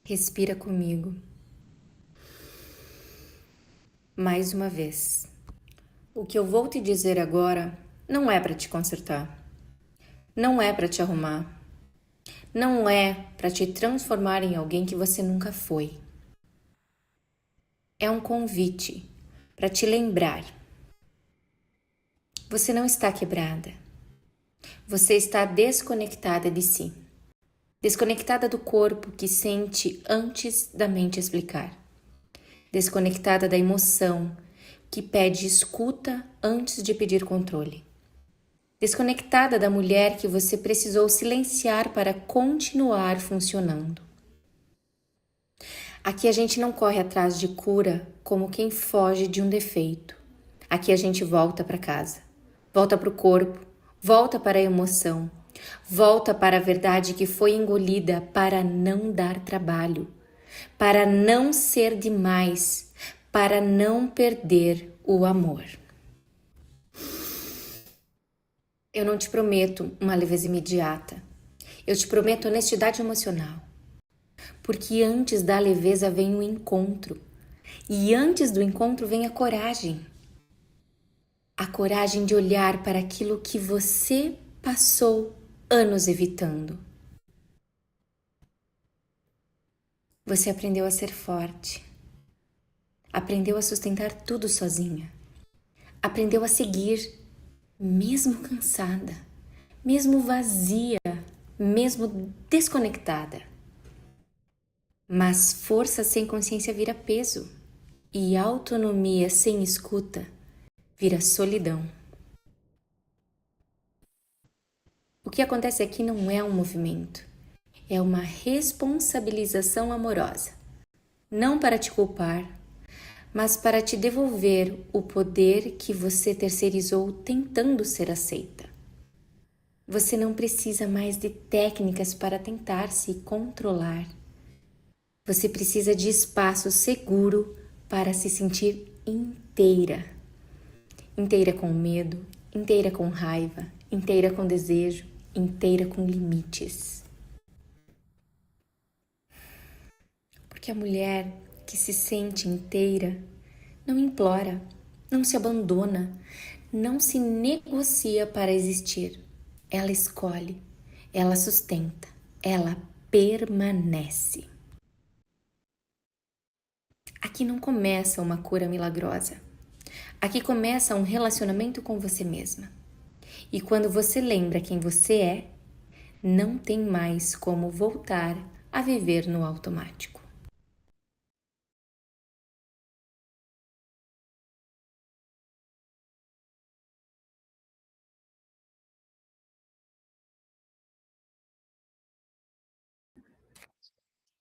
Respira comigo. Mais uma vez. O que eu vou te dizer agora não é para te consertar. Não é para te arrumar. Não é para te transformar em alguém que você nunca foi. É um convite para te lembrar. Você não está quebrada. Você está desconectada de si. Desconectada do corpo que sente antes da mente explicar. Desconectada da emoção que pede escuta antes de pedir controle. Desconectada da mulher que você precisou silenciar para continuar funcionando. Aqui a gente não corre atrás de cura como quem foge de um defeito. Aqui a gente volta para casa, volta para o corpo, volta para a emoção, volta para a verdade que foi engolida para não dar trabalho, para não ser demais, para não perder o amor. Eu não te prometo uma leveza imediata. Eu te prometo honestidade emocional. Porque antes da leveza vem o encontro. E antes do encontro vem a coragem. A coragem de olhar para aquilo que você passou anos evitando. Você aprendeu a ser forte. Aprendeu a sustentar tudo sozinha. Aprendeu a seguir, mesmo cansada, mesmo vazia, mesmo desconectada. Mas força sem consciência vira peso, e autonomia sem escuta vira solidão. O que acontece aqui não é um movimento, é uma responsabilização amorosa. Não para te culpar, mas para te devolver o poder que você terceirizou tentando ser aceita. Você não precisa mais de técnicas para tentar se controlar. Você precisa de espaço seguro para se sentir inteira. Inteira com medo, inteira com raiva, inteira com desejo, inteira com limites. Porque a mulher que se sente inteira não implora, não se abandona, não se negocia para existir. Ela escolhe, ela sustenta, ela permanece. Aqui não começa uma cura milagrosa. Aqui começa um relacionamento com você mesma. E quando você lembra quem você é, não tem mais como voltar a viver no automático.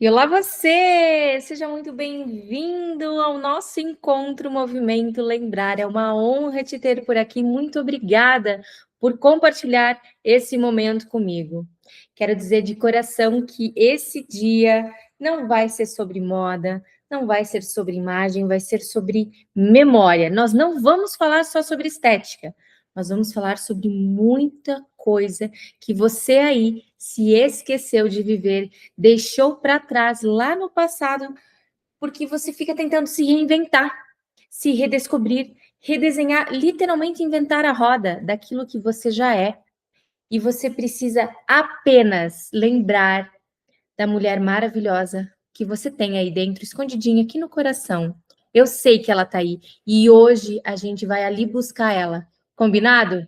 E olá você! Seja muito bem-vindo ao nosso encontro Movimento Lembrar. É uma honra te ter por aqui. Muito obrigada por compartilhar esse momento comigo. Quero dizer de coração que esse dia não vai ser sobre moda, não vai ser sobre imagem, vai ser sobre memória. Nós não vamos falar só sobre estética, nós vamos falar sobre muita coisa que você aí se esqueceu de viver, deixou para trás lá no passado, porque você fica tentando se reinventar, se redescobrir, redesenhar, literalmente inventar a roda daquilo que você já é. E você precisa apenas lembrar da mulher maravilhosa que você tem aí dentro, escondidinha aqui no coração. Eu sei que ela tá aí e hoje a gente vai ali buscar ela. Combinado?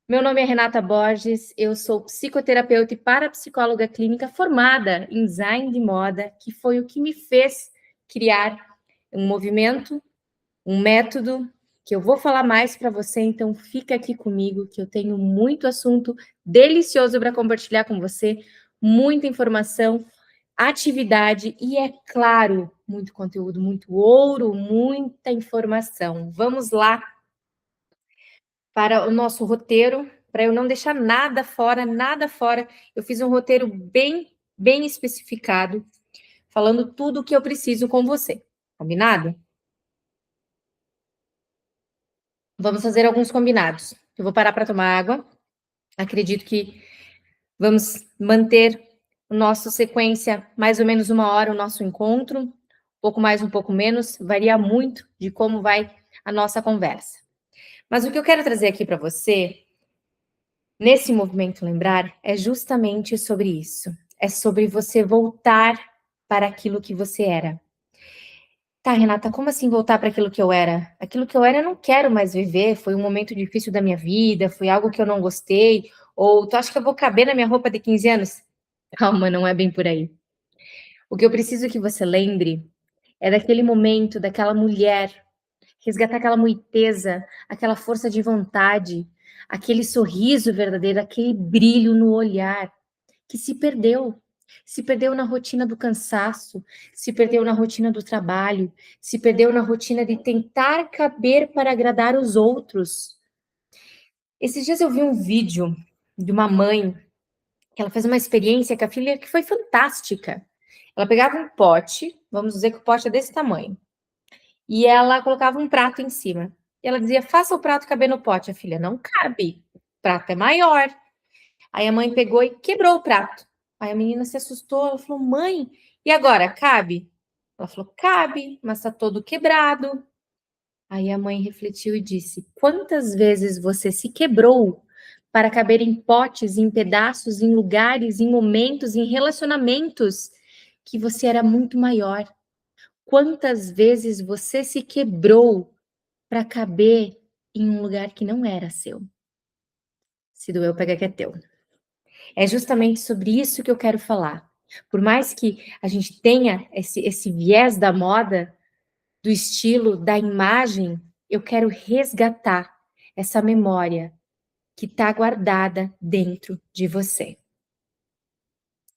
Meu nome é Renata Borges, eu sou psicoterapeuta e parapsicóloga clínica formada em design de moda, que foi o que me fez criar um movimento, um método, que eu vou falar mais para você, então fica aqui comigo, que eu tenho muito assunto delicioso para compartilhar com você, muita informação, atividade e, é claro, muito conteúdo, muito ouro, muita informação. Vamos lá para o nosso roteiro, para eu não deixar nada fora, nada fora. Eu fiz um roteiro bem especificado, falando tudo o que eu preciso com você. Combinado? Vamos fazer alguns combinados. Eu vou parar para tomar água. Acredito que vamos manter Nossa sequência, mais ou menos 1 hora o nosso encontro, um pouco mais, um pouco menos, varia muito de como vai a nossa conversa. Mas o que eu quero trazer aqui para você, nesse movimento lembrar, é justamente sobre isso. É sobre você voltar para aquilo que você era. Tá, Renata, como assim voltar para aquilo que eu era? Aquilo que eu era eu não quero mais viver, foi um momento difícil da minha vida, foi algo que eu não gostei, ou tu acha que eu vou caber na minha roupa de 15 anos? Calma, não é bem por aí. O que eu preciso que você lembre é daquele momento, daquela mulher, resgatar aquela muiteza, aquela força de vontade, aquele sorriso verdadeiro, aquele brilho no olhar que se perdeu. Se perdeu na rotina do cansaço, se perdeu na rotina do trabalho, se perdeu na rotina de tentar caber para agradar os outros. Esses dias eu vi um vídeo de uma mãe que ela fez uma experiência com a filha que foi fantástica. Ela pegava um pote, vamos dizer que o pote é desse tamanho, e ela colocava um prato em cima. E ela dizia: faça o prato caber no pote. A filha: não cabe, o prato é maior. Aí a mãe pegou e quebrou o prato. Aí a menina se assustou, ela falou: mãe, e agora, cabe? Ela falou: cabe, mas está todo quebrado. Aí a mãe refletiu e disse: quantas vezes você se quebrou para caber em potes, em pedaços, em lugares, em momentos, em relacionamentos que você era muito maior? Quantas vezes você se quebrou para caber em um lugar que não era seu? Se doeu, pega que é teu. É justamente sobre isso que eu quero falar. Por mais que a gente tenha esse viés da moda, do estilo, da imagem, eu quero resgatar essa memória que está guardada dentro de você.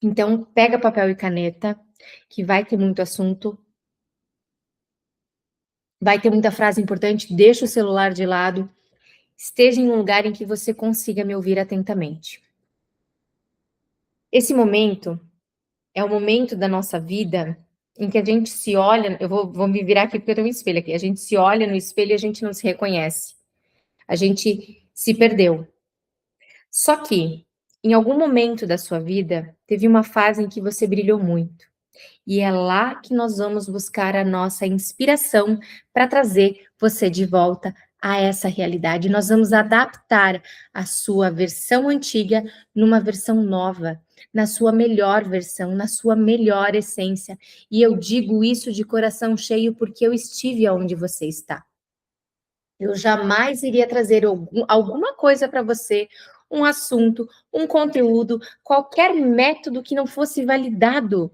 Então, pega papel e caneta, que vai ter muito assunto, vai ter muita frase importante, deixa o celular de lado, esteja em um lugar em que você consiga me ouvir atentamente. Esse momento é o momento da nossa vida em que a gente se olha, eu vou me virar aqui porque eu tenho um espelho aqui, a gente se olha no espelho e a gente não se reconhece. A gente se perdeu. Só que, em algum momento da sua vida, teve uma fase em que você brilhou muito. E é lá que nós vamos buscar a nossa inspiração para trazer você de volta a essa realidade. Nós vamos adaptar a sua versão antiga numa versão nova, na sua melhor versão, na sua melhor essência. E eu digo isso de coração cheio porque eu estive onde você está. Eu jamais iria trazer alguma coisa para você, um assunto, um conteúdo, qualquer método que não fosse validado.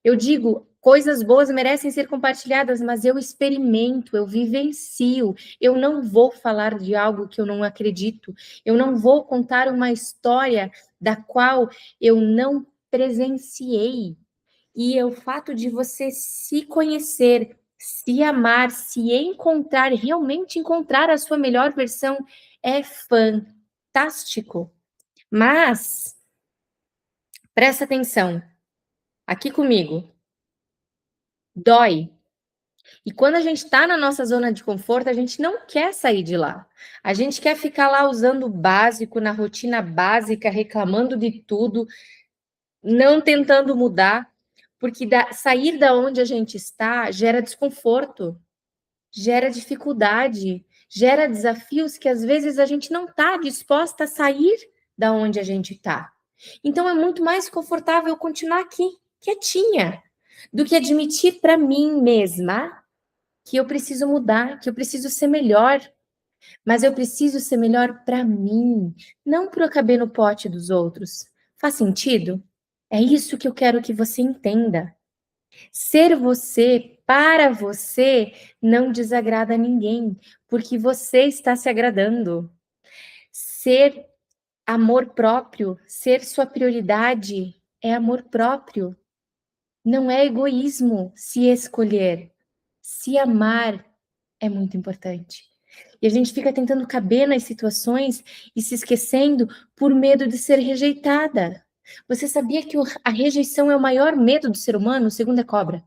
Eu digo, coisas boas merecem ser compartilhadas, mas eu experimento, eu vivencio. Eu não vou falar de algo que eu não acredito. Eu não vou contar uma história da qual eu não presenciei. E o fato de você se conhecer, se amar, se encontrar, realmente encontrar a sua melhor versão é fantástico. Mas presta atenção, aqui comigo. Dói. E quando a gente está na nossa zona de conforto, a gente não quer sair de lá. A gente quer ficar lá usando o básico, na rotina básica, reclamando de tudo, não tentando mudar, porque sair da onde a gente está gera desconforto, gera dificuldade, gera desafios que às vezes a gente não está disposta a sair da onde a gente está. Então é muito mais confortável continuar aqui, quietinha, do que admitir para mim mesma que eu preciso mudar, que eu preciso ser melhor. Mas eu preciso ser melhor para mim, não para caber no pote dos outros. Faz sentido? É isso que eu quero que você entenda. Ser você para você não desagrada a ninguém, porque você está se agradando. Ser amor próprio, ser sua prioridade é amor próprio. Não é egoísmo se escolher. Se amar é muito importante. E a gente fica tentando caber nas situações e se esquecendo por medo de ser rejeitada. Você sabia que a rejeição é o maior medo do ser humano? O segundo é cobra.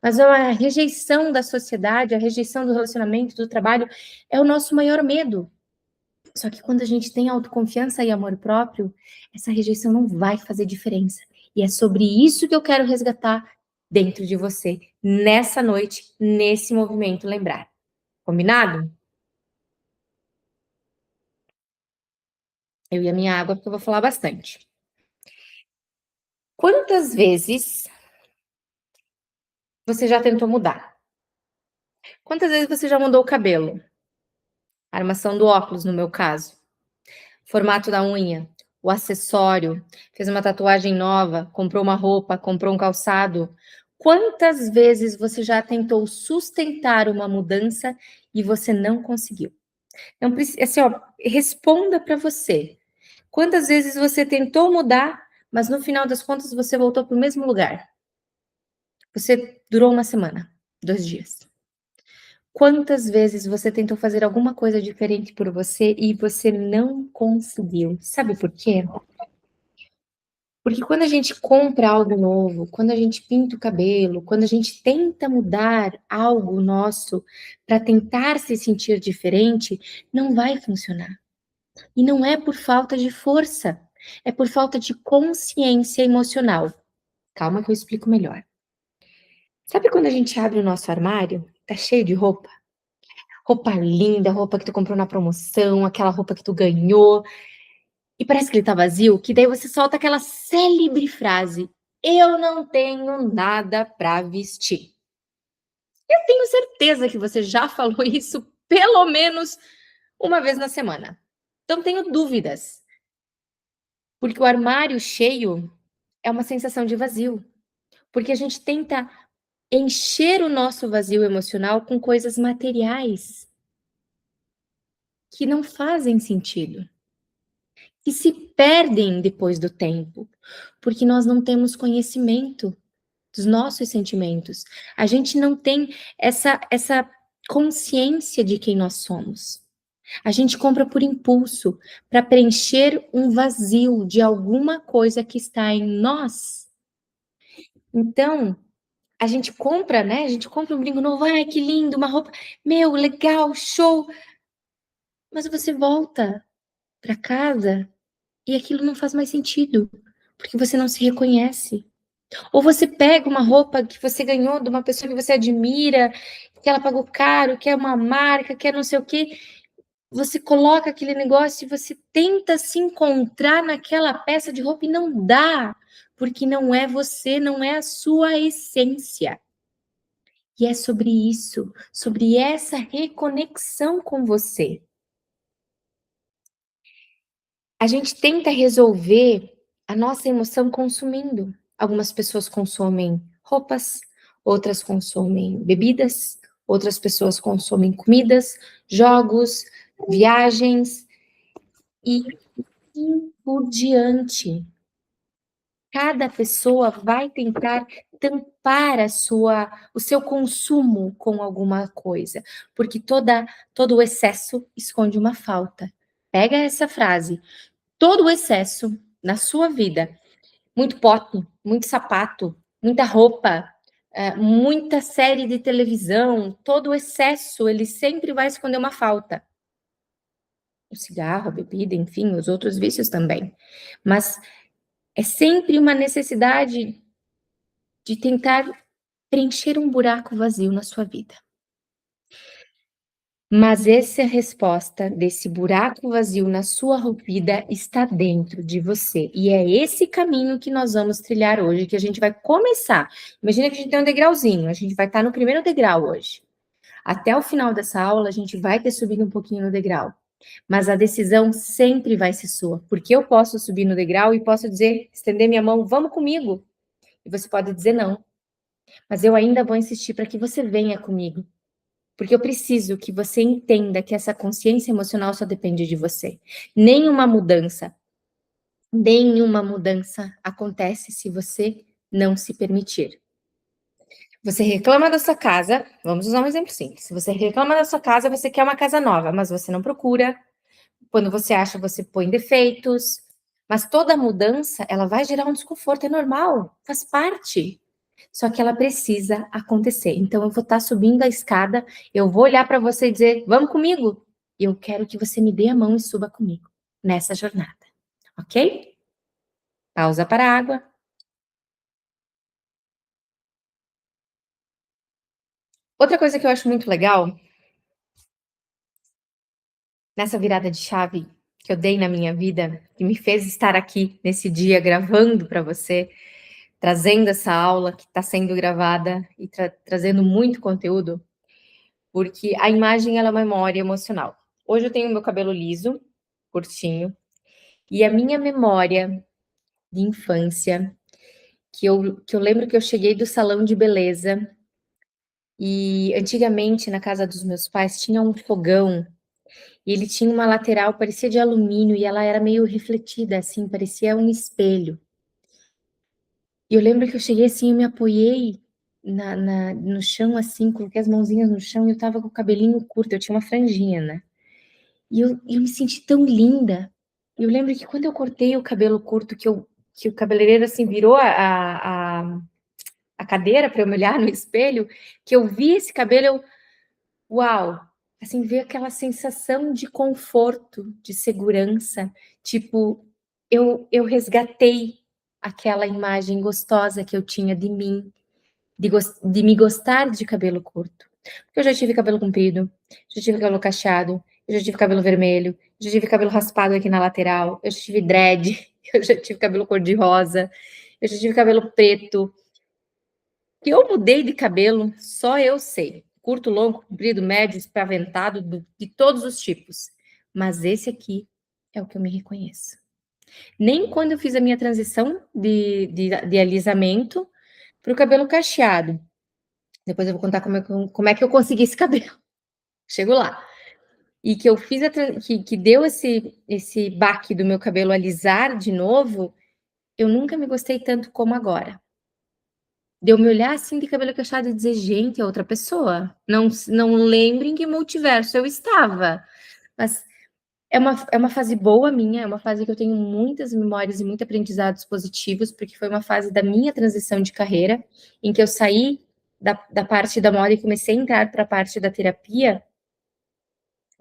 Mas a rejeição da sociedade, a rejeição do relacionamento, do trabalho, é o nosso maior medo. Só que quando a gente tem autoconfiança e amor próprio, essa rejeição não vai fazer diferença. E é sobre isso que eu quero resgatar dentro de você, nessa noite, nesse movimento lembrar. Combinado? Eu e a minha água, porque eu vou falar bastante. Quantas vezes você já tentou mudar? Quantas vezes você já mudou o cabelo? A armação do óculos, no meu caso. Formato da unha, o acessório, fez uma tatuagem nova, comprou uma roupa, comprou um calçado. Quantas vezes você já tentou sustentar uma mudança e você não conseguiu? Não precisa, assim, ó, responda para você. Quantas vezes você tentou mudar, mas no final das contas você voltou para o mesmo lugar? Você durou uma semana, 2 dias. Quantas vezes você tentou fazer alguma coisa diferente por você e você não conseguiu? Sabe por quê? Porque quando a gente compra algo novo, quando a gente pinta o cabelo, quando a gente tenta mudar algo nosso para tentar se sentir diferente, não vai funcionar. E não é por falta de força, é por falta de consciência emocional. Calma que eu explico melhor. Sabe quando a gente abre o nosso armário, tá cheio de roupa? Roupa linda, roupa que tu comprou na promoção, aquela roupa que tu ganhou, e parece que ele tá vazio, que daí você solta aquela célebre frase: "Eu não tenho nada para vestir". Eu tenho certeza que você já falou isso pelo menos uma vez na semana. Não tenho dúvidas, porque o armário cheio é uma sensação de vazio, porque a gente tenta encher o nosso vazio emocional com coisas materiais que não fazem sentido, que se perdem depois do tempo, porque nós não temos conhecimento dos nossos sentimentos. A gente não tem essa consciência de quem nós somos. A gente compra por impulso, para preencher um vazio de alguma coisa que está em nós. Então, a gente compra, né? A gente compra um brinco novo, ai, que lindo, uma roupa, meu, legal, show. Mas você volta para casa e aquilo não faz mais sentido, porque você não se reconhece. Ou você pega uma roupa que você ganhou de uma pessoa que você admira, que ela pagou caro, que é uma marca, que é não sei o quê. Você coloca aquele negócio e você tenta se encontrar naquela peça de roupa e não dá, porque não é você, não é a sua essência. E é sobre isso, sobre essa reconexão com você. A gente tenta resolver a nossa emoção consumindo. Algumas pessoas consomem roupas, outras consomem bebidas, outras pessoas consomem comidas, jogos, viagens e assim por diante. Cada pessoa vai tentar tampar o seu consumo com alguma coisa, porque todo o excesso esconde uma falta. Pega essa frase, todo o excesso na sua vida, muito pote, muito sapato, muita roupa, muita série de televisão, todo o excesso, ele sempre vai esconder uma falta. O cigarro, a bebida, enfim, os outros vícios também. Mas é sempre uma necessidade de tentar preencher um buraco vazio na sua vida. Mas essa resposta desse buraco vazio na sua vida está dentro de você. E é esse caminho que nós vamos trilhar hoje, que a gente vai começar. Imagina que a gente tem um degrauzinho, a gente vai estar no primeiro degrau hoje. Até o final dessa aula, a gente vai ter subido um pouquinho no degrau. Mas a decisão sempre vai ser sua, porque eu posso subir no degrau e posso dizer, estender minha mão, vamos comigo. E você pode dizer não. Mas eu ainda vou insistir para que você venha comigo. Porque eu preciso que você entenda que essa consciência emocional só depende de você. Nenhuma mudança acontece se você não se permitir. Você reclama da sua casa, vamos usar um exemplo simples. Se você reclama da sua casa, você quer uma casa nova, mas você não procura. Quando você acha, você põe defeitos. Mas toda mudança, ela vai gerar um desconforto, é normal, faz parte. Só que ela precisa acontecer. Então, eu vou estar subindo a escada, eu vou olhar para você e dizer: vamos comigo? E eu quero que você me dê a mão e suba comigo nessa jornada, ok? Pausa para a água. Outra coisa que eu acho muito legal, nessa virada de chave que eu dei na minha vida, que me fez estar aqui nesse dia gravando para você, trazendo essa aula que está sendo gravada e trazendo muito conteúdo, porque a imagem ela é uma memória emocional. Hoje eu tenho meu cabelo liso, curtinho, e a minha memória de infância, que eu lembro que eu cheguei do salão de beleza e antigamente na casa dos meus pais tinha um fogão e ele tinha uma lateral, parecia de alumínio, e ela era meio refletida, assim, parecia um espelho. E eu lembro que eu cheguei assim, eu me apoiei no chão, assim, coloquei as mãozinhas no chão e eu tava com o cabelinho curto, eu tinha uma franjinha, né? E eu me senti tão linda. E eu lembro que quando eu cortei o cabelo curto, que o cabeleireiro, assim, virou a cadeira para eu me olhar no espelho, que eu vi esse cabelo, eu, uau! Assim, veio aquela sensação de conforto, de segurança, tipo, eu resgatei aquela imagem gostosa que eu tinha de mim, de me gostar de cabelo curto. Porque eu já tive cabelo comprido, já tive cabelo cacheado, eu já tive cabelo vermelho, já tive cabelo raspado aqui na lateral, eu já tive dread, eu já tive cabelo cor-de-rosa, eu já tive cabelo preto. Que eu mudei de cabelo, só eu sei. Curto, longo, comprido, médio, espaventado, de todos os tipos. Mas esse aqui é o que eu me reconheço. Nem quando eu fiz a minha transição de alisamento para o cabelo cacheado. Depois eu vou contar como é que eu consegui esse cabelo. Chego lá. E que eu fiz que deu esse baque do meu cabelo alisar de novo, eu nunca me gostei tanto como agora. De eu me olhar assim de cabelo cacheado e dizer: "Gente, é outra pessoa. Não lembro em que multiverso eu estava". Mas é uma fase boa minha, é uma fase que eu tenho muitas memórias e muitos aprendizados positivos, porque foi uma fase da minha transição de carreira, em que eu saí da parte da moda e comecei a entrar para a parte da terapia,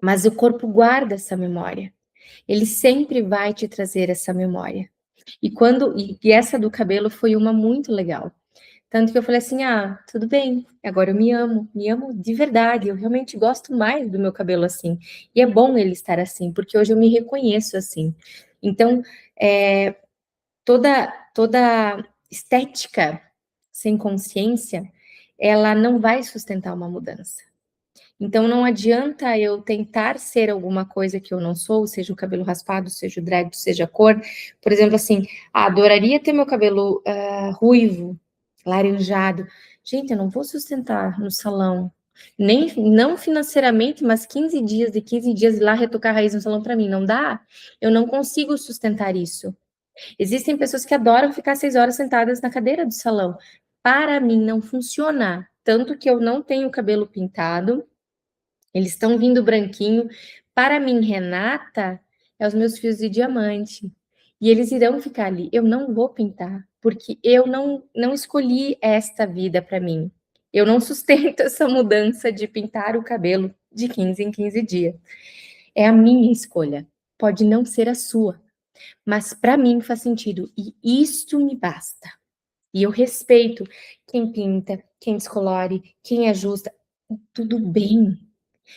mas o corpo guarda essa memória. Ele sempre vai te trazer essa memória. E essa do cabelo foi uma muito legal. Tanto que eu falei assim: "Ah, tudo bem, agora eu me amo de verdade, eu realmente gosto mais do meu cabelo assim". E é bom ele estar assim, porque hoje eu me reconheço assim. Então, eh, toda estética sem consciência, ela não vai sustentar uma mudança. Então não adianta eu tentar ser alguma coisa que eu não sou, seja o cabelo raspado, seja o dread, seja a cor. Por exemplo, assim, adoraria ter meu cabelo ruivo, laranjado. Gente, eu não vou sustentar no salão. Nem não financeiramente, mas 15 dias, de 15 dias ir lá retocar a raiz no salão para mim, não dá. Eu não consigo sustentar isso. Existem pessoas que adoram ficar 6 horas sentadas na cadeira do salão. Para mim não funciona. Tanto que eu não tenho cabelo pintado, eles estão vindo branquinho. Para mim, Renata, é os meus fios de diamante. E eles irão ficar ali. Eu não vou pintar, porque eu não escolhi esta vida para mim. Eu não sustento essa mudança de pintar o cabelo de 15 em 15 dias. É a minha escolha. Pode não ser a sua, mas para mim faz sentido e isto me basta. E eu respeito quem pinta, quem descolore, quem ajusta. Tudo bem.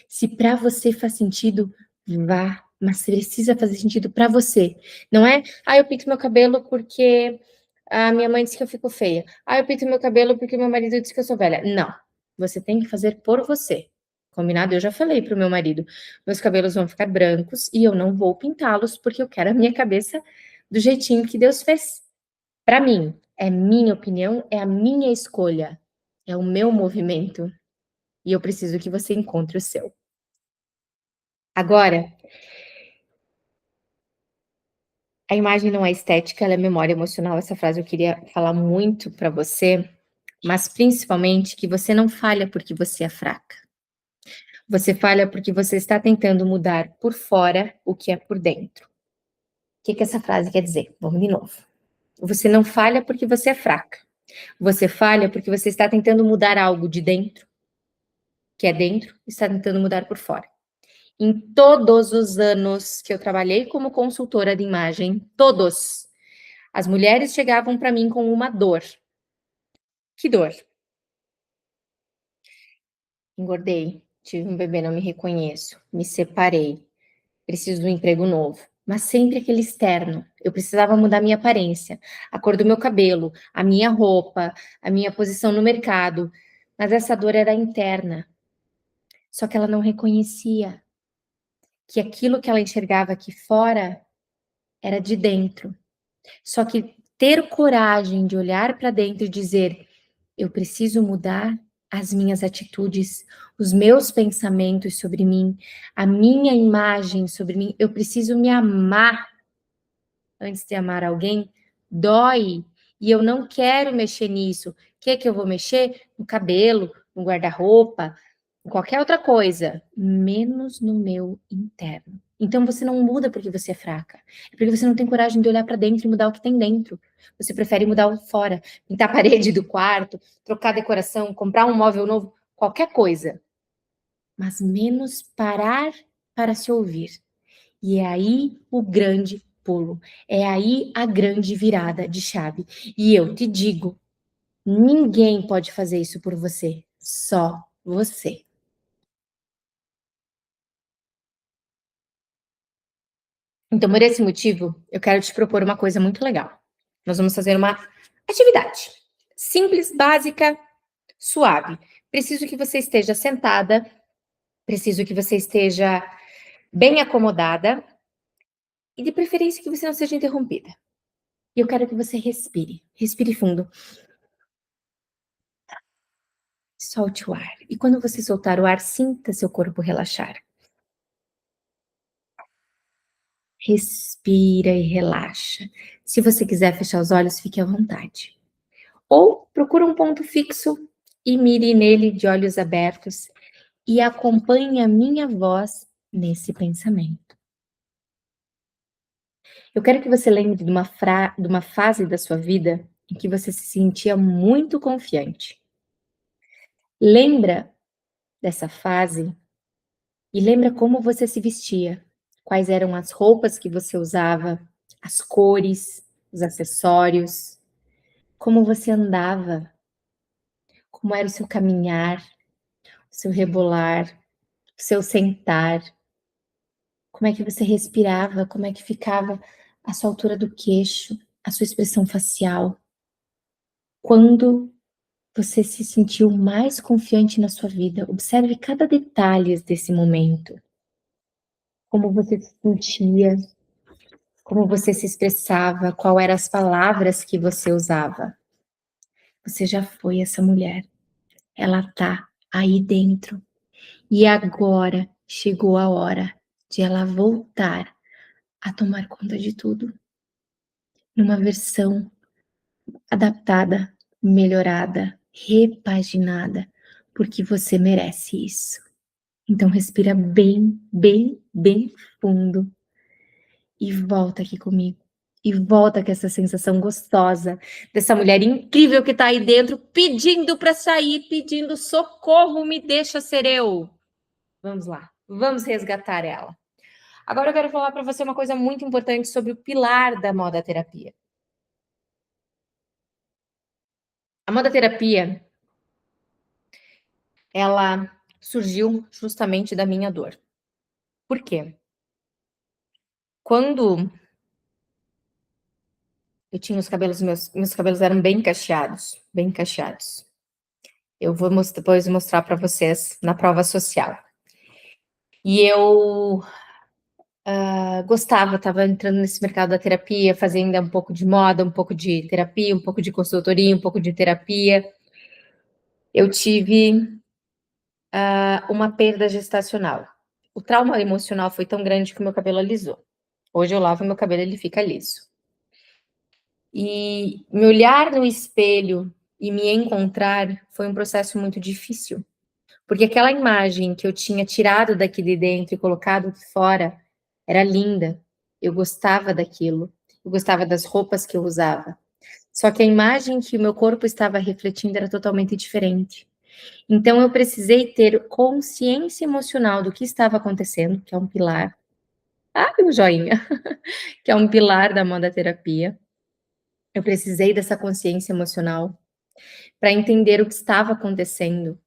Se para você faz sentido, vá, mas precisa fazer sentido para você. Não é: "Ah, eu pinto meu cabelo porque a minha mãe disse que eu fico feia. Ah, eu pinto meu cabelo porque meu marido disse que eu sou velha". Não, você tem que fazer por você. Combinado? Eu já falei para o meu marido: "Meus cabelos vão ficar brancos e eu não vou pintá-los, porque eu quero a minha cabeça do jeitinho que Deus fez para mim. É minha opinião, é a minha escolha, é o meu movimento e eu preciso que você encontre o seu". Agora, a imagem não é estética, ela é memória emocional. Essa frase eu queria falar muito para você, mas principalmente que você não falha porque você é fraca. Você falha porque você está tentando mudar por fora o que é por dentro. O que que essa frase quer dizer? Vamos de novo. Você não falha porque você é fraca. Você falha porque você está tentando mudar algo de dentro, que é dentro, e está tentando mudar por fora. Em todos os anos que eu trabalhei como consultora de imagem, todos, as mulheres chegavam para mim com uma dor. Que dor? engordei, tive um bebê, não me reconheço, me separei, preciso de um emprego novo. Mas sempre aquele externo. Eu precisava mudar minha aparência, a cor do meu cabelo, a minha roupa, a minha posição no mercado. Mas essa dor era interna. Só que ela não reconhecia que aquilo que ela enxergava aqui fora era de dentro. Só que ter coragem de olhar para dentro e dizer: eu preciso mudar as minhas atitudes, os meus pensamentos sobre mim, a minha imagem sobre mim, eu preciso me amar antes de amar alguém, dói. E eu não quero mexer nisso. O que eu vou mexer? No cabelo, no guarda-roupa, em qualquer outra coisa, menos no meu interno. Então você não muda porque você é fraca. É porque você não tem coragem de olhar para dentro e mudar o que tem dentro. Você prefere mudar o fora, pintar a parede do quarto, trocar a decoração, comprar um móvel novo, qualquer coisa. Mas menos parar para se ouvir. E é aí o grande pulo. É aí a grande virada de chave. E eu te digo, ninguém pode fazer isso por você, só você. Então, por esse motivo, eu quero te propor uma coisa muito legal. Nós vamos fazer uma atividade simples, básica, suave. Preciso que você esteja sentada, preciso que você esteja bem acomodada e de preferência que você não seja interrompida. E eu quero que você respire, respire fundo, solte o ar. E quando você soltar o ar, sinta seu corpo relaxar. Respira e relaxa. Se você quiser fechar os olhos, fique à vontade. Ou procura um ponto fixo e mire nele de olhos abertos e acompanhe a minha voz nesse pensamento. Eu quero que você lembre de uma fase da sua vida em que você se sentia muito confiante. Lembra dessa fase e lembra como você se vestia, quais eram as roupas que você usava, as cores, os acessórios, como você andava, como era o seu caminhar, o seu rebolar, o seu sentar, como é que você respirava, como é que ficava a sua altura do queixo, a sua expressão facial. Quando você se sentiu mais confiante na sua vida, observe cada detalhe desse momento. Como você se sentia, como você se expressava, qual eram as palavras que você usava. Você já foi essa mulher. Ela tá aí dentro. E agora chegou a hora de ela voltar a tomar conta de tudo, numa versão adaptada, melhorada, repaginada, porque você merece isso. Então respira bem, bem, bem fundo e volta aqui comigo. E volta com essa sensação gostosa dessa mulher incrível que tá aí dentro, pedindo para sair, pedindo socorro, me deixa ser eu. Vamos lá, vamos resgatar ela. Agora eu quero falar para você uma coisa muito importante sobre o pilar da moda terapia. A moda terapia, ela surgiu justamente da minha dor. Por quê? Quando eu tinha os cabelos, meus cabelos eram bem cacheados, bem cacheados. Eu vou depois mostrar para vocês na prova social. E eu gostava, estava entrando nesse mercado da terapia, fazendo um pouco de moda, um pouco de terapia, um pouco de consultoria, um pouco de terapia. Eu tive uma perda gestacional. O trauma emocional foi tão grande que o meu cabelo alisou. Hoje eu lavo meu cabelo, ele fica liso. E me olhar no espelho e me encontrar foi um processo muito difícil, porque aquela imagem que eu tinha tirado daqui de dentro e colocado aqui fora era linda. Eu gostava daquilo, eu gostava das roupas que eu usava. Só que a imagem que o meu corpo estava refletindo era totalmente diferente. Então eu precisei ter consciência emocional do que estava acontecendo, que é um pilar. Ah, um joinha, que é um pilar da moda terapia. Eu precisei dessa consciência emocional para entender o que estava acontecendo,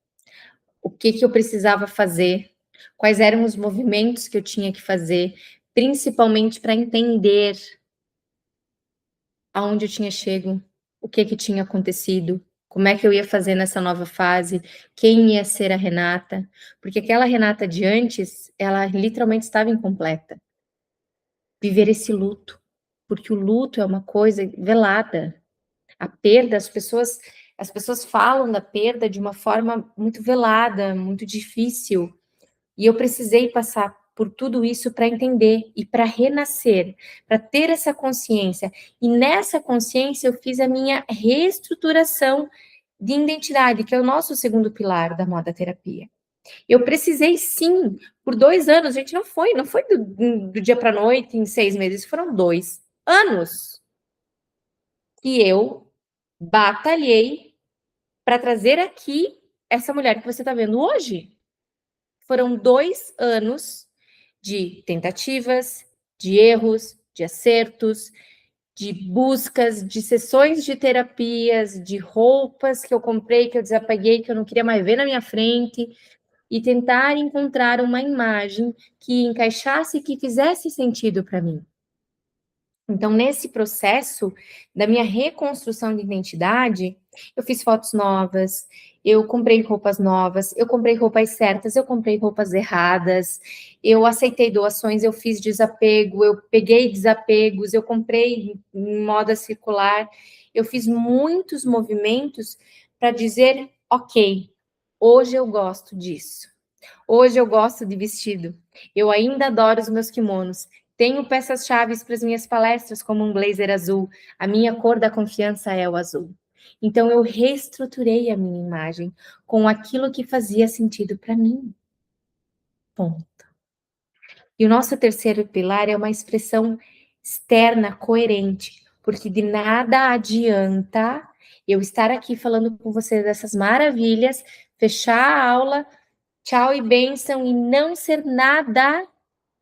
que eu precisava fazer, quais eram os movimentos que eu tinha que fazer, principalmente para entender aonde eu tinha chego, o que tinha acontecido, como é que eu ia fazer nessa nova fase, quem ia ser a Renata, porque aquela Renata de antes, ela literalmente estava incompleta. Viver esse luto, porque o luto é uma coisa velada. A perda, as pessoas falam da perda de uma forma muito velada, muito difícil. E eu precisei passar por tudo isso para entender e para renascer, para ter essa consciência. E nessa consciência eu fiz a minha reestruturação de identidade, que é o nosso segundo pilar da moda terapia. Eu precisei sim, por 2 anos, gente, não foi do dia para a noite, em 6 meses, foram 2 anos que eu batalhei para trazer aqui essa mulher que você está vendo hoje. Foram 2 anos de tentativas, de erros, de acertos, de buscas, de sessões de terapias, de roupas que eu comprei, que eu desapeguei, que eu não queria mais ver na minha frente, e tentar encontrar uma imagem que encaixasse e que fizesse sentido para mim. Então, nesse processo da minha reconstrução de identidade, eu fiz fotos novas, eu comprei roupas novas, eu comprei roupas certas, eu comprei roupas erradas, eu aceitei doações, eu fiz desapego, eu peguei desapegos, eu comprei em moda circular, eu fiz muitos movimentos para dizer, ok, hoje eu gosto disso. Hoje eu gosto de vestido. Eu ainda adoro os meus kimonos. Tenho peças-chave para as minhas palestras, como um blazer azul. A minha cor da confiança é o azul. Então eu reestruturei a minha imagem com aquilo que fazia sentido para mim. Ponto. E o nosso terceiro pilar é uma expressão externa coerente, porque de nada adianta eu estar aqui falando com vocês dessas maravilhas, fechar a aula, tchau e bênção, e não ser nada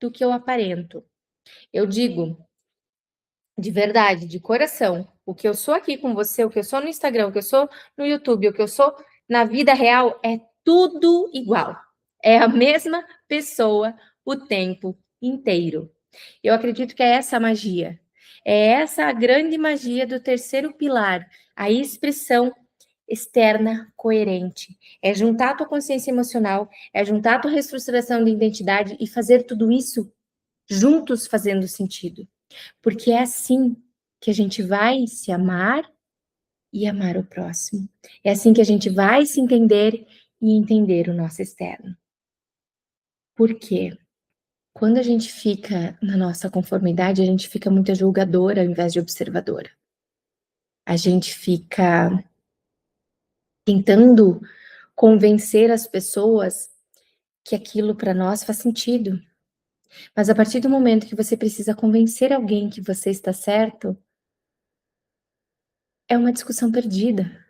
do que eu aparento. Eu digo, de verdade, de coração, o que eu sou aqui com você, o que eu sou no Instagram, o que eu sou no YouTube, o que eu sou na vida real, é tudo igual. É a mesma pessoa o tempo inteiro. Eu acredito que é essa a magia. É essa a grande magia do terceiro pilar, a expressão externa coerente. É juntar a tua consciência emocional, é juntar a tua reestruturação de identidade e fazer tudo isso juntos fazendo sentido. Porque é assim que a gente vai se amar e amar o próximo. É assim que a gente vai se entender e entender o nosso externo. Por quê? Quando a gente fica na nossa conformidade, a gente fica muito julgadora ao invés de observadora. A gente fica tentando convencer as pessoas que aquilo para nós faz sentido. Mas a partir do momento que você precisa convencer alguém que você está certo, é uma discussão perdida.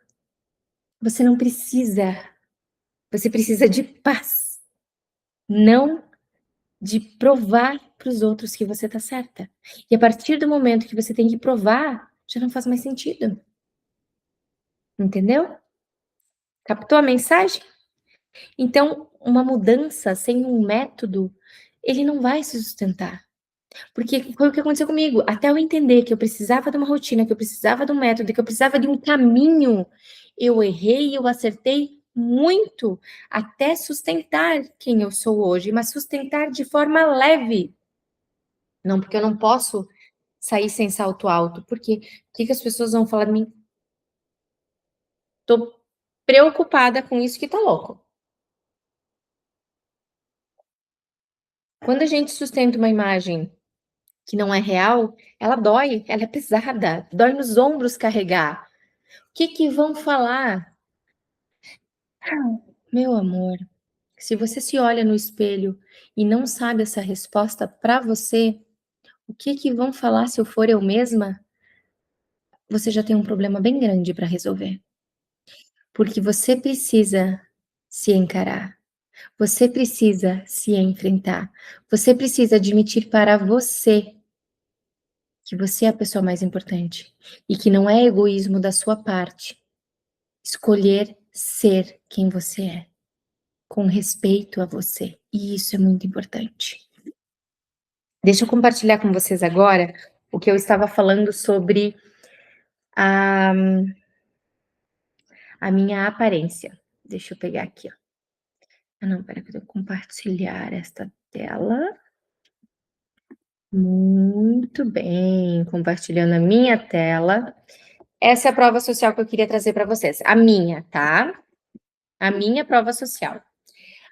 Você não precisa, você precisa de paz, não de provar para os outros que você está certa. E a partir do momento que você tem que provar, já não faz mais sentido. Entendeu? Captou a mensagem? Então, uma mudança sem um método, ele não vai se sustentar. Porque foi o que aconteceu comigo. Até eu entender que eu precisava de uma rotina, que eu precisava de um método, que eu precisava de um caminho, eu errei, eu acertei muito até sustentar quem eu sou hoje, mas sustentar de forma leve. Não, porque eu não posso sair sem salto alto, porque o que as pessoas vão falar de mim? Tô preocupada com isso que tá louco. Quando a gente sustenta uma imagem que não é real, ela dói, ela é pesada, dói nos ombros carregar. O que vão falar? Meu amor, se você se olha no espelho e não sabe essa resposta para você, o que vão falar se eu for eu mesma? Você já tem um problema bem grande para resolver. Porque você precisa se encarar. Você precisa se enfrentar. Você precisa admitir para você que você é a pessoa mais importante e que não é egoísmo da sua parte escolher ser quem você é. com respeito a você. E isso é muito importante. Deixa eu compartilhar com vocês agora o que eu estava falando sobre a, a minha aparência. Deixa eu pegar aqui, ó. Ah, não, pera que eu tenho que compartilhar esta tela. Muito bem, compartilhando a minha tela. Essa é a prova social que eu queria trazer para vocês. A minha, tá? A minha prova social.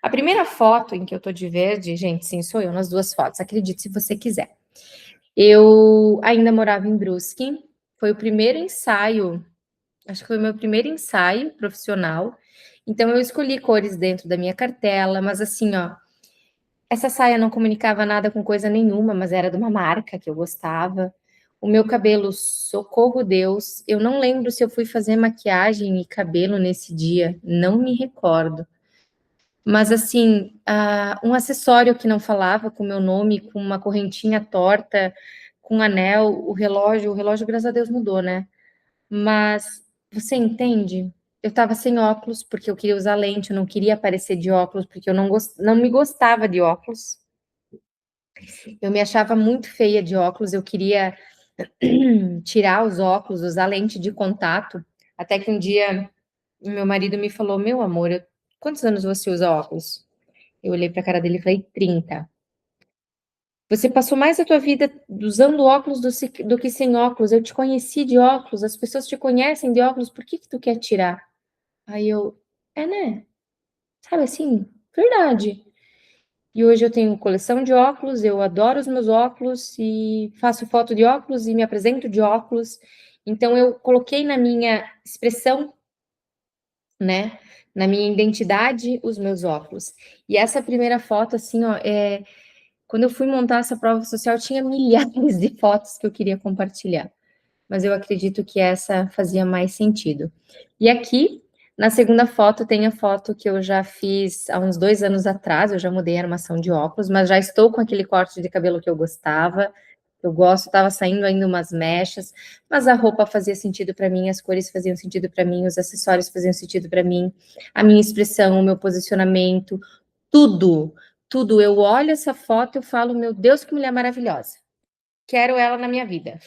A primeira foto em que eu tô de verde, gente, sim, sou eu nas duas fotos, acredite se você quiser. Eu ainda morava em Brusque, foi o primeiro ensaio, acho que foi o meu primeiro ensaio profissional, então eu escolhi cores dentro da minha cartela, mas assim, ó, essa saia não comunicava nada com coisa nenhuma, mas era de uma marca que eu gostava. O meu cabelo, socorro Deus, eu não lembro se eu fui fazer maquiagem e cabelo nesse dia, não me recordo. Mas assim, um acessório que não falava com o meu nome, com uma correntinha torta, com um anel, o relógio, graças a Deus, mudou, né? Mas você entende? Eu estava sem óculos porque eu queria usar lente, eu não queria aparecer de óculos porque eu não me gostava de óculos. Eu me achava muito feia de óculos, eu queria tirar os óculos, usar lente de contato. Até que um dia meu marido me falou: Meu amor, quantos anos você usa óculos? Eu olhei para a cara dele e falei: 30. Você passou mais a tua vida usando óculos do que sem óculos. Eu te conheci de óculos, as pessoas te conhecem de óculos, por que que tu quer tirar? Aí eu, né? Sabe assim, verdade. E hoje eu tenho coleção de óculos, eu adoro os meus óculos e faço foto de óculos e me apresento de óculos. Então eu coloquei na minha expressão, né, na minha identidade, os meus óculos. E essa primeira foto, assim, ó, quando eu fui montar essa prova social, tinha milhares de fotos que eu queria compartilhar, mas eu acredito que essa fazia mais sentido. E aqui, na segunda foto, tem a foto que eu já fiz há uns 2 anos atrás, eu já mudei a armação de óculos, mas já estou com aquele corte de cabelo que eu gostava, eu gosto, estava saindo ainda umas mechas, mas a roupa fazia sentido para mim, as cores faziam sentido para mim, os acessórios faziam sentido para mim, a minha expressão, o meu posicionamento, tudo, tudo. Eu olho essa foto e eu falo, meu Deus, que mulher maravilhosa. Quero ela na minha vida.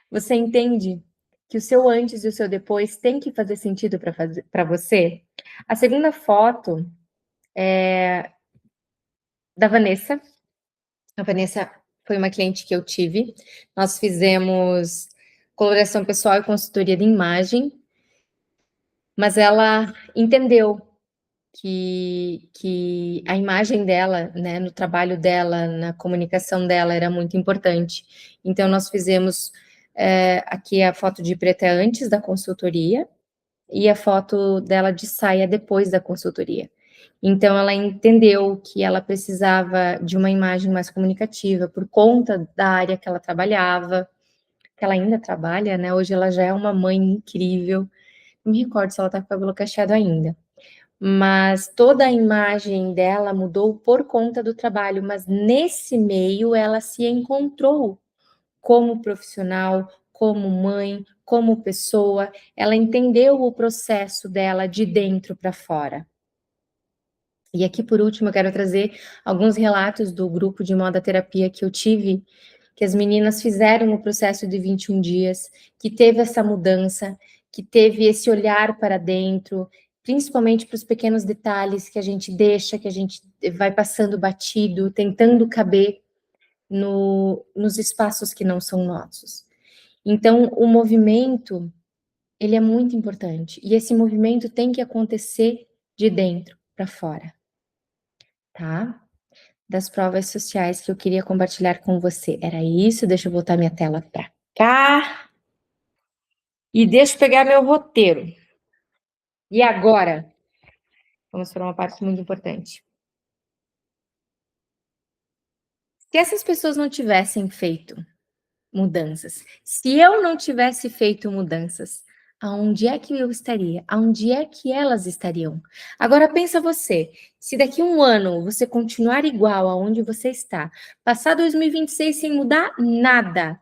Você entende que o seu antes e o seu depois tem que fazer sentido para você? A segunda foto é da Vanessa. A Vanessa foi uma cliente que eu tive. Nós fizemos coloração pessoal e consultoria de imagem, mas ela entendeu que a imagem dela, né, no trabalho dela, na comunicação dela era muito importante. Então, nós fizemos aqui a foto de preta antes da consultoria e a foto dela de saia depois da consultoria. Então, ela entendeu que ela precisava de uma imagem mais comunicativa por conta da área que ela trabalhava, que ela ainda trabalha, né? Hoje ela já é uma mãe incrível. Não me recordo se ela tá com o cabelo cacheado ainda, mas toda a imagem dela mudou por conta do trabalho, mas nesse meio ela se encontrou como profissional, como mãe, como pessoa, ela entendeu o processo dela de dentro para fora. E aqui, por último, eu quero trazer alguns relatos do grupo de moda terapia que eu tive, que as meninas fizeram no processo de 21 dias, que teve essa mudança, que teve esse olhar para dentro, principalmente para os pequenos detalhes que a gente deixa, que a gente vai passando batido, tentando caber nos espaços que não são nossos. Então, o movimento, ele é muito importante, e esse movimento tem que acontecer de dentro para fora, tá? Das provas sociais que eu queria compartilhar com você. Era isso, deixa eu voltar minha tela para cá. E deixa eu pegar meu roteiro. E agora, vamos para uma parte muito importante. Se essas pessoas não tivessem feito mudanças, se eu não tivesse feito mudanças, aonde é que eu estaria? Aonde é que elas estariam? Agora pensa você, se daqui a um ano você continuar igual aonde você está, passar 2026 sem mudar nada,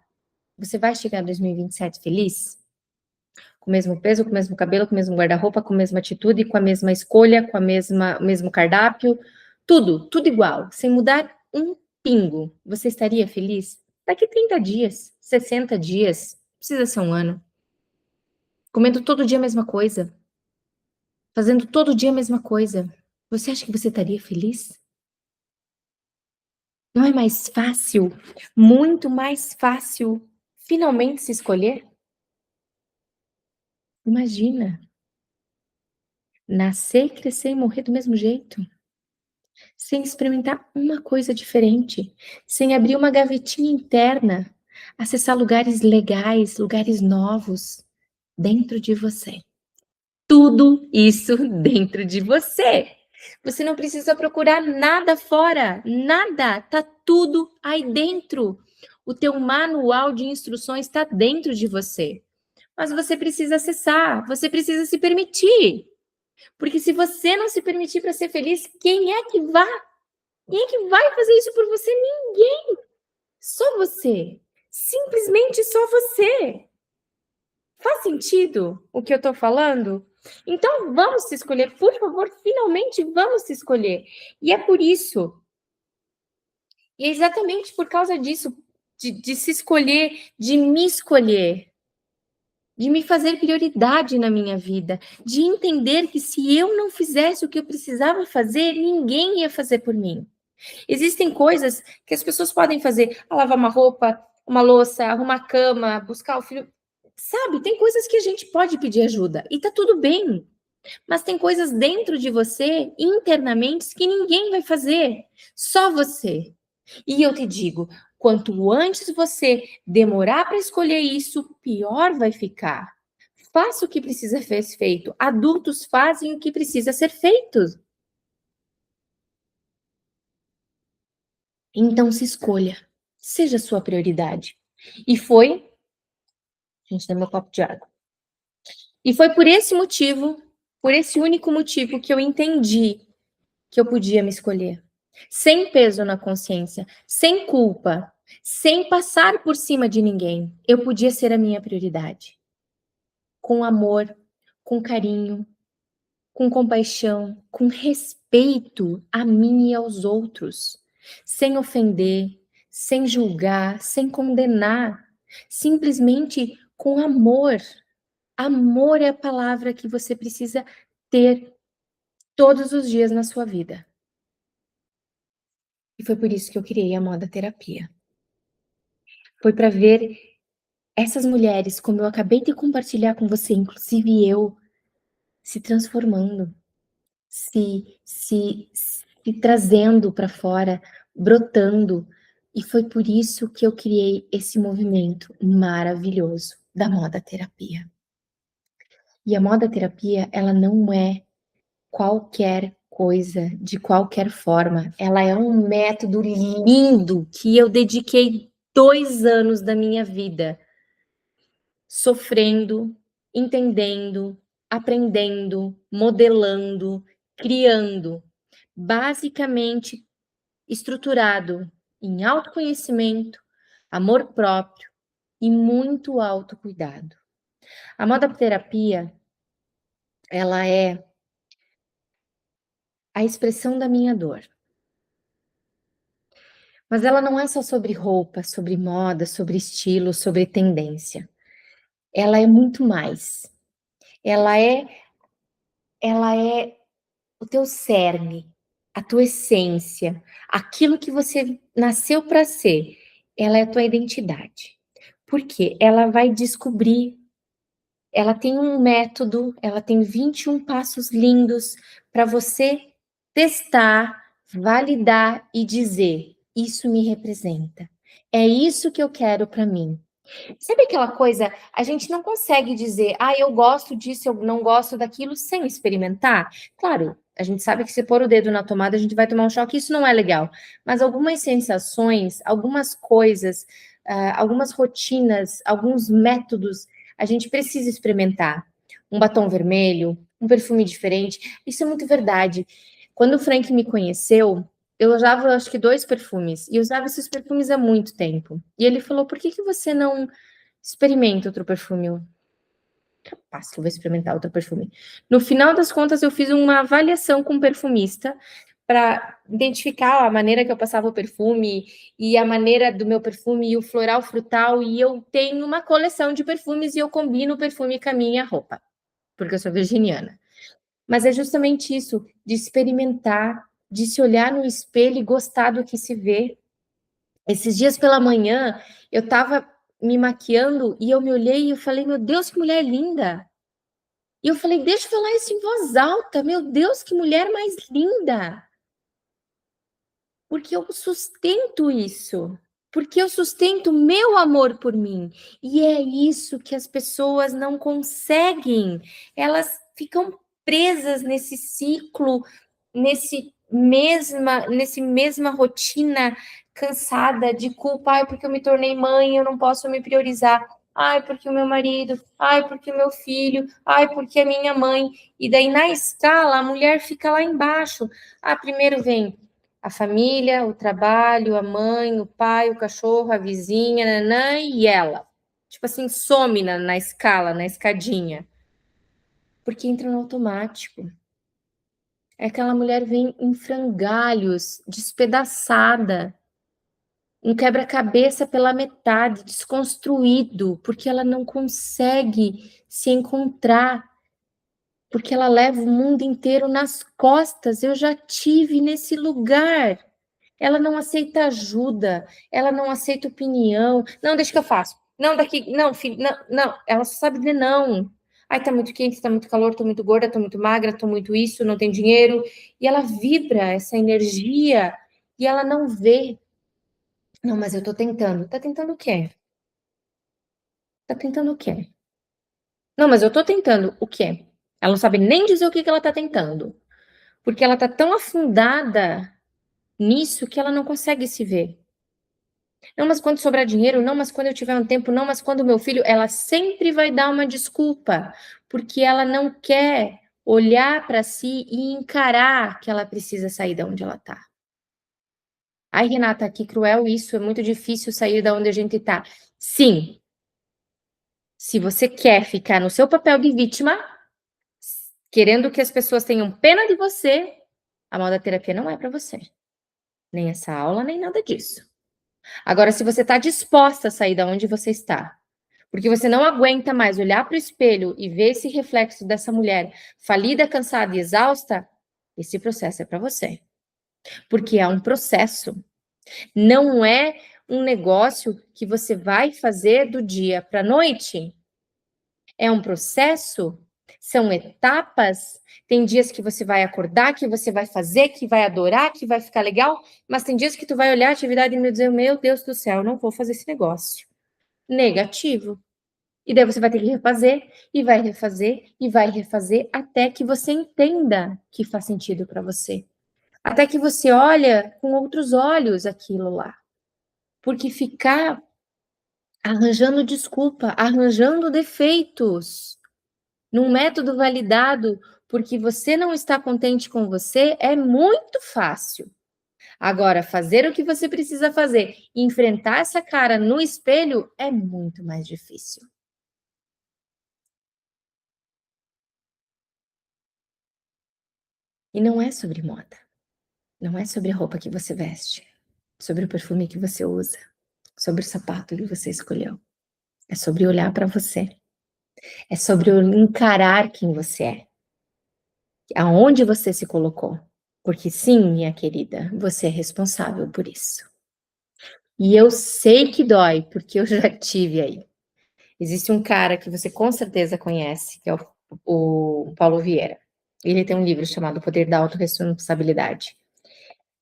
você vai chegar em 2027 feliz? Com o mesmo peso, com o mesmo cabelo, com o mesmo guarda-roupa, com a mesma atitude, com a mesma escolha, com a mesma, o mesmo cardápio, tudo igual, sem mudar um pingo, você estaria feliz? Daqui 30 dias, 60 dias, precisa ser um ano. Comendo todo dia a mesma coisa, fazendo todo dia a mesma coisa. Você acha que você estaria feliz? Não é mais fácil, muito mais fácil, finalmente se escolher? Imagina, nascer, crescer e morrer do mesmo jeito, sem experimentar uma coisa diferente, sem abrir uma gavetinha interna, acessar lugares legais, lugares novos dentro de você. Tudo isso dentro de você. Você não precisa procurar nada fora, nada, tá tudo aí dentro. O teu manual de instruções está dentro de você. Mas você precisa acessar, você precisa se permitir. Porque se você não se permitir para ser feliz, quem é que vai? Quem é que vai fazer isso por você? Ninguém. Só você. Simplesmente só você. Faz sentido o que eu estou falando? Então vamos se escolher, por favor, finalmente vamos se escolher. E é por isso, e é exatamente por causa disso, de se escolher, de me escolher, de me fazer prioridade na minha vida, de entender que se eu não fizesse o que eu precisava fazer, ninguém ia fazer por mim. Existem coisas que as pessoas podem fazer, lavar uma roupa, uma louça, arrumar a cama, buscar o filho. Sabe, tem coisas que a gente pode pedir ajuda e tá tudo bem. Mas tem coisas dentro de você, internamente, que ninguém vai fazer, só você. E eu te digo, quanto antes você demorar para escolher isso, pior vai ficar. Faça o que precisa ser feito. Adultos fazem o que precisa ser feito. Então se escolha, seja a sua prioridade. E foi, gente, dá meu copo de água. E foi por esse motivo, por esse único motivo que eu entendi que eu podia me escolher. Sem peso na consciência, sem culpa, sem passar por cima de ninguém. Eu podia ser a minha prioridade. Com amor, com carinho, com compaixão, com respeito a mim e aos outros, sem ofender, sem julgar, sem condenar, simplesmente com amor. Amor é a palavra que você precisa ter todos os dias na sua vida. E foi por isso que eu criei a moda terapia. Foi para ver essas mulheres, como eu acabei de compartilhar com você, inclusive eu, se transformando, se trazendo para fora, brotando. E foi por isso que eu criei esse movimento maravilhoso da moda terapia. E a moda terapia, ela não é qualquer coisa, de qualquer forma. Ela é um método lindo que eu dediquei 2 anos da minha vida sofrendo, entendendo, aprendendo, modelando, criando, basicamente estruturado em autoconhecimento, amor próprio e muito autocuidado. A moda terapia, ela é a expressão da minha dor. Mas ela não é só sobre roupa, sobre moda, sobre estilo, sobre tendência. Ela é muito mais. Ela é ela é o teu cerne, a tua essência, aquilo que você nasceu para ser. Ela é a tua identidade. Por quê? Ela vai descobrir, ela tem um método, ela tem 21 passos lindos para você testar, validar e dizer: isso me representa. É isso que eu quero para mim. Sabe aquela coisa, a gente não consegue dizer: "Ah, eu gosto disso, eu não gosto daquilo", sem experimentar? Claro, a gente sabe que se pôr o dedo na tomada, a gente vai tomar um choque, isso não é legal. Mas algumas sensações, algumas coisas, algumas rotinas, alguns métodos, a gente precisa experimentar. Um batom vermelho, um perfume diferente, isso é muito verdade. Quando o Frank me conheceu, eu usava acho que 2 perfumes, e usava esses perfumes há muito tempo. E ele falou: "Por que que você não experimenta outro perfume?" capaz que eu vou experimentar outro perfume. No final das contas, eu fiz uma avaliação com o perfumista para identificar a maneira que eu passava o perfume e a maneira do meu perfume e o floral frutal, e eu tenho uma coleção de perfumes e eu combino o perfume com a minha roupa, porque eu sou virginiana. Mas é justamente isso, de experimentar, de se olhar no espelho e gostar do que se vê. Esses dias pela manhã, eu estava me maquiando e eu me olhei e eu falei, meu Deus, que mulher linda! E eu falei, deixa eu falar isso em voz alta, meu Deus, que mulher mais linda! Porque eu sustento isso, porque eu sustento meu amor por mim. E é isso que as pessoas não conseguem. Elas ficam presas nesse ciclo, nesse mesma rotina cansada de culpa, ai, porque eu me tornei mãe, eu não posso me priorizar. Ai, porque o meu marido, ai, porque o meu filho, ai, porque a minha mãe. E daí na escala a mulher fica lá embaixo. Ah, primeiro vem a família, o trabalho, a mãe, o pai, o cachorro, a vizinha, nanã, e ela. Tipo assim, some na escala, na escadinha. Porque entra no automático. É aquela mulher vem em frangalhos, despedaçada, um quebra-cabeça pela metade, desconstruído, porque ela não consegue se encontrar, porque ela leva o mundo inteiro nas costas. Eu já tive nesse lugar. Ela não aceita ajuda, ela não aceita opinião. Não, deixa que eu faço. Não, daqui, não, filho, não, não. Ela só sabe dizer não. Ai, tá muito quente, tá muito calor, tô muito gorda, tô muito magra, tô muito isso, não tem dinheiro. E ela vibra essa energia e ela não vê. Não, mas eu tô tentando. Tá tentando o quê? Tá tentando o quê? Não, mas eu tô tentando o quê? Ela não sabe nem dizer o que que ela tá tentando. Porque ela tá tão afundada nisso que ela não consegue se ver. Não, mas quando sobrar dinheiro, não, mas quando eu tiver um tempo, não, mas quando o meu filho, ela sempre vai dar uma desculpa, porque ela não quer olhar para si e encarar que ela precisa sair da onde ela está. Ai, Renata, que cruel isso, é muito difícil sair da onde a gente está. Sim, se você quer ficar no seu papel de vítima, querendo que as pessoas tenham pena de você, a moda terapia não é para você. Nem essa aula, nem nada disso. Agora, se você está disposta a sair da onde você está, porque você não aguenta mais olhar para o espelho e ver esse reflexo dessa mulher falida, cansada e exausta, esse processo é para você. Porque é um processo. Não é um negócio que você vai fazer do dia para a noite. É um processo, são etapas. Tem dias que você vai acordar, que você vai fazer, que vai adorar, que vai ficar legal, mas tem dias que tu vai olhar a atividade e dizer, meu Deus do céu, eu não vou fazer esse negócio. Negativo. E daí você vai ter que refazer, e vai refazer, e vai refazer, até que você entenda que faz sentido para você. Até que você olha com outros olhos aquilo lá. Porque ficar arranjando desculpa, arranjando defeitos, num método validado, porque você não está contente com você, é muito fácil. Agora, fazer o que você precisa fazer, enfrentar essa cara no espelho, é muito mais difícil. E não é sobre moda. Não é sobre a roupa que você veste, sobre o perfume que você usa, sobre o sapato que você escolheu. É sobre olhar para você. É sobre encarar quem você é. Aonde você se colocou. Porque sim, minha querida, você é responsável por isso. E eu sei que dói, porque eu já tive aí. Existe um cara que você com certeza conhece, que é o Paulo Vieira. Ele tem um livro chamado O Poder da Autorresponsabilidade.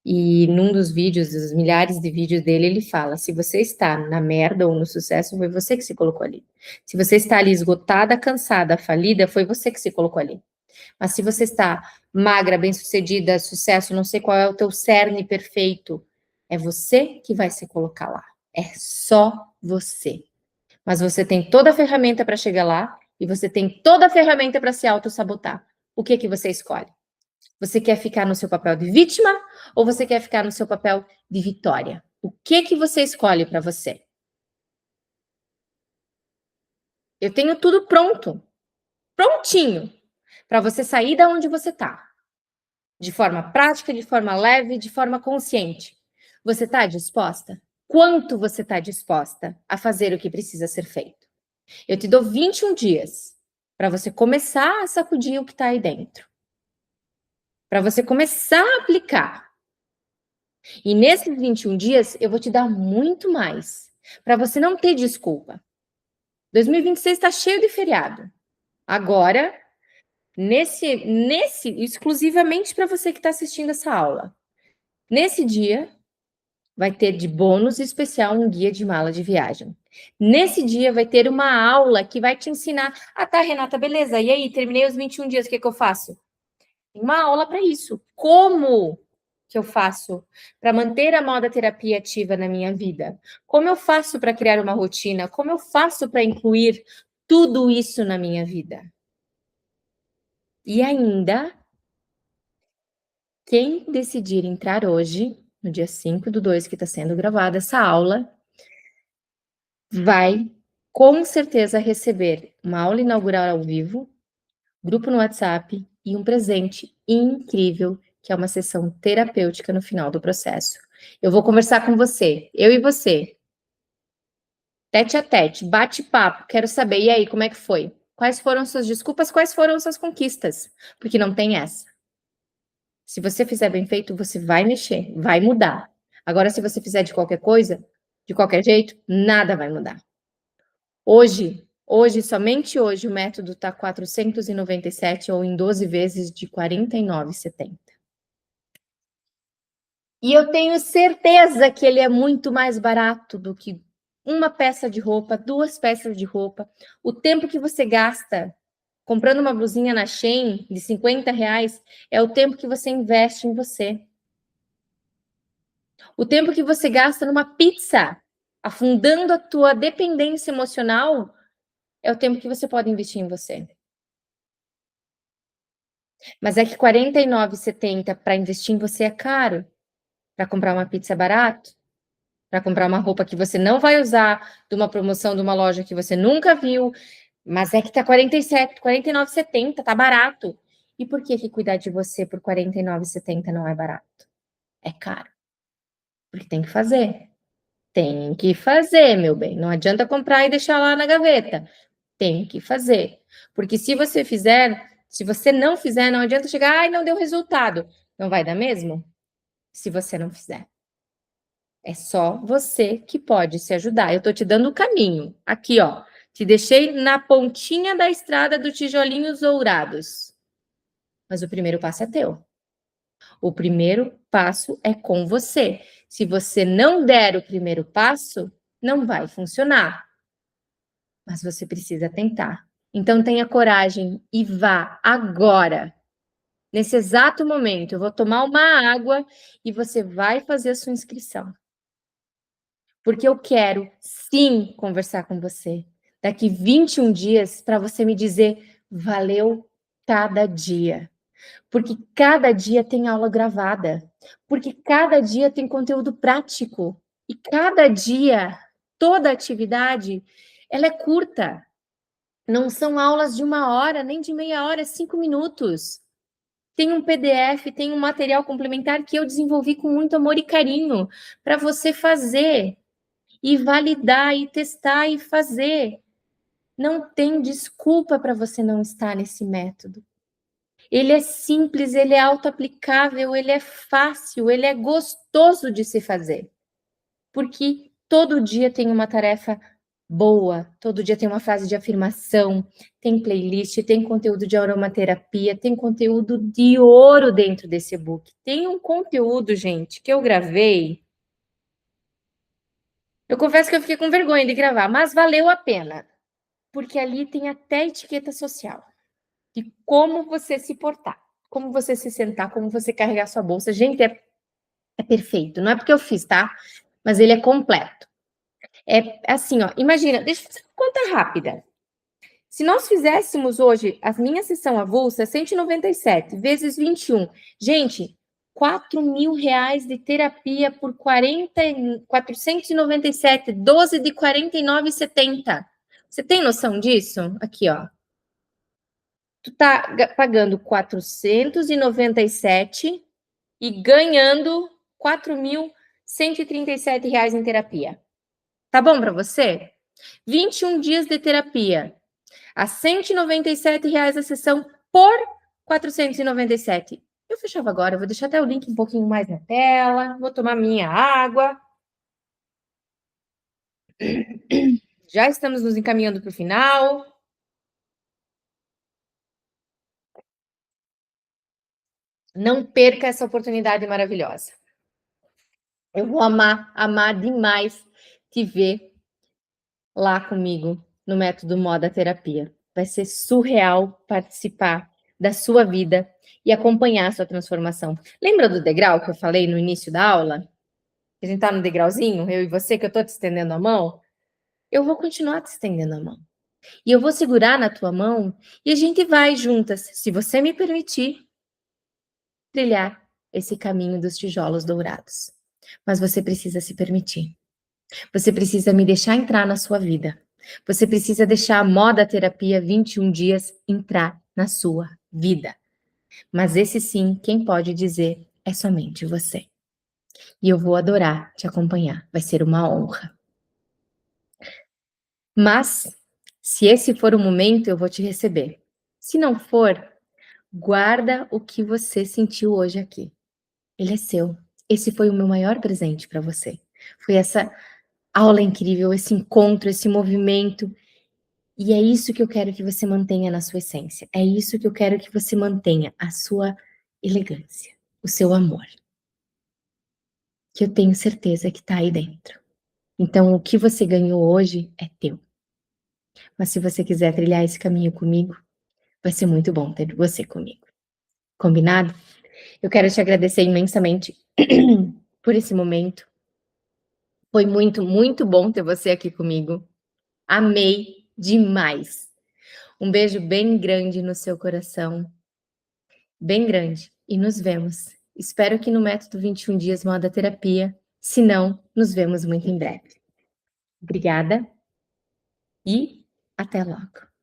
E num dos vídeos, dos milhares de vídeos dele, ele fala: se você está na merda ou no sucesso, foi você que se colocou ali. Se você está ali esgotada, cansada, falida, foi você que se colocou ali. Mas se você está magra, bem-sucedida, sucesso, não sei qual é o teu cerne perfeito, é você que vai se colocar lá. É só você. Mas você tem toda a ferramenta para chegar lá e você tem toda a ferramenta para se auto-sabotar. O que que você escolhe? Você quer ficar no seu papel de vítima ou você quer ficar no seu papel de vitória? O que que você escolhe para você? Eu tenho tudo pronto. prontinho para você sair da onde você está. De forma prática, de forma leve, de forma consciente. Você está disposta? Quanto você está disposta a fazer o que precisa ser feito? Eu te dou 21 dias para você começar a sacudir o que está aí dentro. Para você começar a aplicar. E nesses 21 dias, eu vou te dar muito mais. Para você não ter desculpa. 2026 está cheio de feriado. Agora, exclusivamente para você que está assistindo essa aula. Nesse dia, vai ter de bônus especial um guia de mala de viagem. Nesse dia, vai ter uma aula que vai te ensinar. Ah, tá, Renata, beleza. E aí, terminei os 21 dias, o que eu faço? Tem uma aula para isso. Como que eu faço para manter a moda terapia ativa na minha vida? Como eu faço para criar uma rotina? Como eu faço para incluir tudo isso na minha vida? E ainda, quem decidir entrar hoje, no dia 5/2, que está sendo gravada essa aula, vai com certeza receber uma aula inaugural ao vivo, grupo no WhatsApp e um presente incrível, que é uma sessão terapêutica no final do processo. Eu vou conversar com você, eu e você, tete a tete, bate-papo, quero saber, e aí, como é que foi? Quais foram suas desculpas, quais foram suas conquistas? Porque não tem essa. Se você fizer bem feito, você vai mexer, vai mudar. Agora, se você fizer de qualquer coisa, de qualquer jeito, nada vai mudar. Hoje, somente hoje, o método está 497 ou em 12 vezes de 49,70. E eu tenho certeza que ele é muito mais barato do que uma peça de roupa, 2 peças de roupa. O tempo que você gasta comprando uma blusinha na Shein de R$ 50 é o tempo que você investe em você. O tempo que você gasta numa pizza, afundando a tua dependência emocional, é o tempo que você pode investir em você. Mas é que R$ 49,70 para investir em você é caro. Para comprar uma pizza é barato. Para comprar uma roupa que você não vai usar, de uma promoção de uma loja que você nunca viu, mas é que tá 49,70, tá barato. E por que cuidar de você por 49,70 não é barato? É caro. Porque tem que fazer. Tem que fazer, meu bem. Não adianta comprar e deixar lá na gaveta. Tem que fazer. Porque se você não fizer, não adianta chegar, ai, não deu resultado. Não vai dar mesmo? Se você não fizer. É só você que pode se ajudar. Eu tô te dando o caminho. Aqui, ó. Te deixei na pontinha da estrada do tijolinhos dourados. Mas o primeiro passo é teu. O primeiro passo é com você. Se você não der o primeiro passo, não vai funcionar. Mas você precisa tentar. Então tenha coragem e vá agora. Nesse exato momento, eu vou tomar uma água e você vai fazer a sua inscrição. Porque eu quero, sim, conversar com você. Daqui 21 dias, para você me dizer, valeu cada dia. Porque cada dia tem aula gravada. Porque cada dia tem conteúdo prático. E cada dia, toda atividade, ela é curta. Não são aulas de 1 hora, nem de meia hora, 5 minutos. Tem um PDF, tem um material complementar que eu desenvolvi com muito amor e carinho para você fazer e validar e testar e fazer. Não tem desculpa para você não estar nesse método. Ele é simples, ele é auto-aplicável, ele é fácil, ele é gostoso de se fazer. Porque todo dia tem uma tarefa boa, todo dia tem uma frase de afirmação, tem playlist, tem conteúdo de aromaterapia, tem conteúdo de ouro dentro desse e-book. Tem um conteúdo, gente, que eu gravei. Eu confesso que eu fiquei com vergonha de gravar, mas valeu a pena. Porque ali tem até etiqueta social. De como você se portar, como você se sentar, como você carregar sua bolsa. Gente, é perfeito. Não é porque eu fiz, tá? Mas ele é completo. É assim, ó. Imagina, deixa eu fazer uma conta rápida. Se nós fizéssemos hoje a minha sessão avulsa, 197 vezes 21. Gente, R$ 4.000 de terapia por 497, 12 de 49,70. Você tem noção disso? Aqui, ó. tu tá pagando 497 e ganhando R$ 4.137 em terapia. Tá bom para você? 21 dias de terapia a R$ 197 a sessão por 497. Eu fechava agora, eu vou deixar até o link um pouquinho mais na tela, vou tomar minha água. Já estamos nos encaminhando para o final. Não perca essa oportunidade maravilhosa. Eu vou amar, amar demais te ver lá comigo no método Moda Terapia. Vai ser surreal participar da sua vida e acompanhar a sua transformação. Lembra do degrau que eu falei no início da aula? A gente tá no degrauzinho, eu e você, que eu tô te estendendo a mão? Eu vou continuar te estendendo a mão. E eu vou segurar na tua mão e a gente vai juntas, se você me permitir, trilhar esse caminho dos tijolos dourados. Mas você precisa se permitir. Você precisa me deixar entrar na sua vida. Você precisa deixar a Moda Terapia 21 dias entrar na sua vida. Mas esse sim, quem pode dizer é somente você. E eu vou adorar te acompanhar. Vai ser uma honra. Mas, se esse for o momento, eu vou te receber. Se não for, guarda o que você sentiu hoje aqui. Ele é seu. Esse foi o meu maior presente para você. Foi essa aula incrível, esse encontro, esse movimento. E é isso que eu quero que você mantenha na sua essência. É isso que eu quero que você mantenha, a sua elegância, o seu amor. Que eu tenho certeza que está aí dentro. Então, o que você ganhou hoje é teu. Mas se você quiser trilhar esse caminho comigo, vai ser muito bom ter você comigo. Combinado? Eu quero te agradecer imensamente por esse momento. Foi muito, muito bom ter você aqui comigo. Amei demais. Um beijo bem grande no seu coração. Bem grande. E nos vemos. Espero que no método 21 dias Moda Terapia. Se não, nos vemos muito em breve. Obrigada e até logo.